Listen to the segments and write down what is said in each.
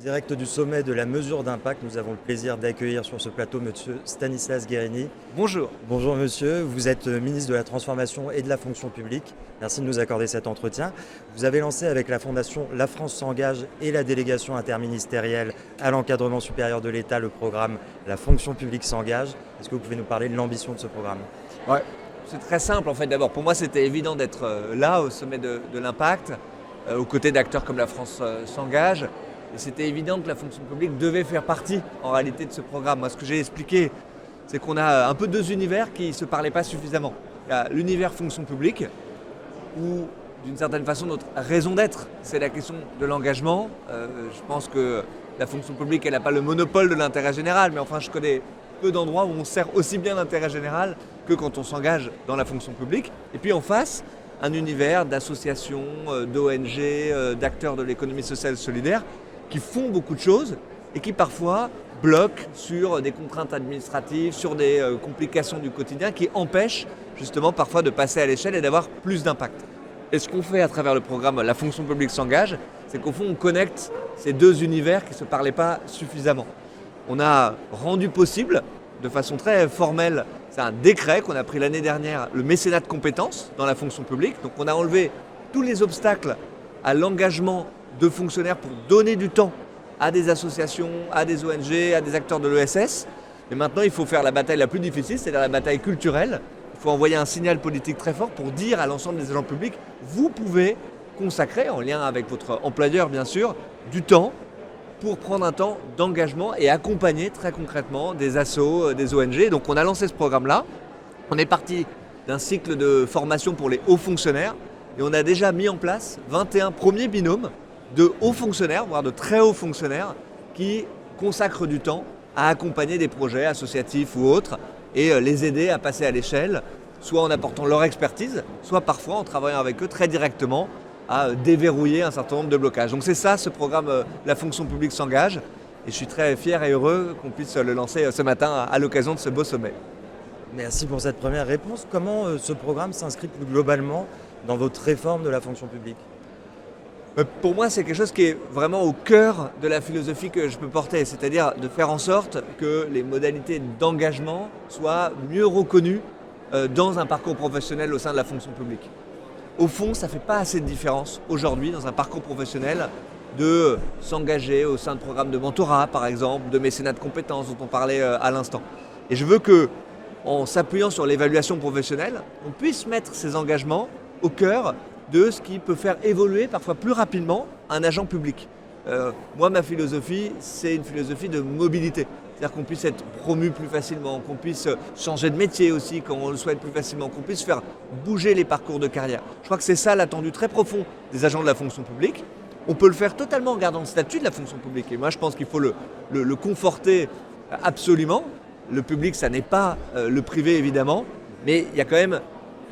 direct du sommet de la mesure d'impact, nous avons le plaisir d'accueillir sur ce plateau monsieur Stanislas Guerini. Bonjour. Bonjour monsieur, vous êtes ministre de la Transformation et de la Fonction publique. Merci de nous accorder cet entretien. Vous avez lancé avec la fondation La France s'engage et la délégation interministérielle à l'encadrement supérieur de l'État le programme La Fonction publique s'engage. Est-ce que vous pouvez nous parler de l'ambition de ce programme ? Ouais, c'est très simple en fait. D'abord, pour moi, c'était évident d'être là au sommet de l'impact, aux côtés d'acteurs comme La France s'engage. Et c'était évident que la fonction publique devait faire partie en réalité de ce programme. Moi, ce que j'ai expliqué, c'est qu'on a un peu deux univers qui ne se parlaient pas suffisamment. Il y a l'univers fonction publique, où d'une certaine façon notre raison d'être, c'est la question de l'engagement. Je pense que la fonction publique, elle n'a pas le monopole de l'intérêt général, mais enfin je connais peu d'endroits où on sert aussi bien l'intérêt général que quand on s'engage dans la fonction publique. Et puis en face, un univers d'associations, d'ONG, d'acteurs de l'économie sociale et solidaire qui font beaucoup de choses et qui parfois bloquent sur des contraintes administratives, sur des complications du quotidien qui empêchent justement parfois de passer à l'échelle et d'avoir plus d'impact. Et ce qu'on fait à travers le programme La Fonction publique s'engage, c'est qu'au fond on connecte ces deux univers qui ne se parlaient pas suffisamment. On a rendu possible de façon très formelle, c'est un décret qu'on a pris l'année dernière, le mécénat de compétences dans la fonction publique. Donc on a enlevé tous les obstacles à l'engagement de fonctionnaires pour donner du temps à des associations, à des ONG, à des acteurs de l'ESS. Et maintenant, il faut faire la bataille la plus difficile, c'est-à-dire la bataille culturelle. Il faut envoyer un signal politique très fort pour dire à l'ensemble des agents publics, vous pouvez consacrer, en lien avec votre employeur bien sûr, du temps pour prendre un temps d'engagement et accompagner très concrètement des assos, des ONG. Donc on a lancé ce programme-là. On est parti d'un cycle de formation pour les hauts fonctionnaires et on a déjà mis en place 21 premiers binômes de hauts fonctionnaires, voire de très hauts fonctionnaires, qui consacrent du temps à accompagner des projets associatifs ou autres et les aider à passer à l'échelle, soit en apportant leur expertise, soit parfois en travaillant avec eux très directement à déverrouiller un certain nombre de blocages. Donc c'est ça, ce programme La Fonction publique s'engage, et je suis très fier et heureux qu'on puisse le lancer ce matin à l'occasion de ce beau sommet. Merci pour cette première réponse. Comment ce programme s'inscrit plus globalement dans votre réforme de la fonction publique ? Pour moi, c'est quelque chose qui est vraiment au cœur de la philosophie que je peux porter, c'est-à-dire de faire en sorte que les modalités d'engagement soient mieux reconnues dans un parcours professionnel au sein de la fonction publique. Au fond, ça ne fait pas assez de différence aujourd'hui dans un parcours professionnel de s'engager au sein de programmes de mentorat, par exemple, de mécénat de compétences dont on parlait à l'instant. Et je veux que, en s'appuyant sur l'évaluation professionnelle, on puisse mettre ces engagements au cœur de ce qui peut faire évoluer parfois plus rapidement un agent public. Moi, ma philosophie, c'est une philosophie de mobilité. C'est-à-dire qu'on puisse être promu plus facilement, qu'on puisse changer de métier aussi quand on le souhaite plus facilement, qu'on puisse faire bouger les parcours de carrière. Je crois que c'est ça l'attendu très profond des agents de la fonction publique. On peut le faire totalement en gardant le statut de la fonction publique. Et moi, je pense qu'il faut le conforter absolument. Le public, ça n'est pas le privé, évidemment, mais il y a quand même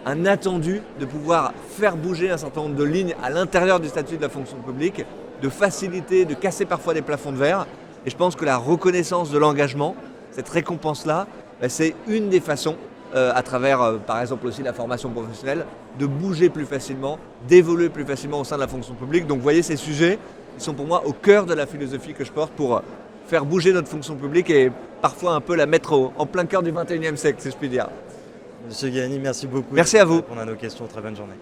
un attendu de pouvoir faire bouger un certain nombre de lignes à l'intérieur du statut de la fonction publique, de faciliter, de casser parfois des plafonds de verre. Et je pense que la reconnaissance de l'engagement, cette récompense-là, c'est une des façons, à travers par exemple aussi la formation professionnelle, de bouger plus facilement, d'évoluer plus facilement au sein de la fonction publique. Donc vous voyez, ces sujets, ils sont pour moi au cœur de la philosophie que je porte pour faire bouger notre fonction publique et parfois un peu la mettre en plein cœur du 21e siècle, si je puis dire. Monsieur Guerini, merci beaucoup. Merci à vous. Pour répondre à nos questions. Très bonne journée.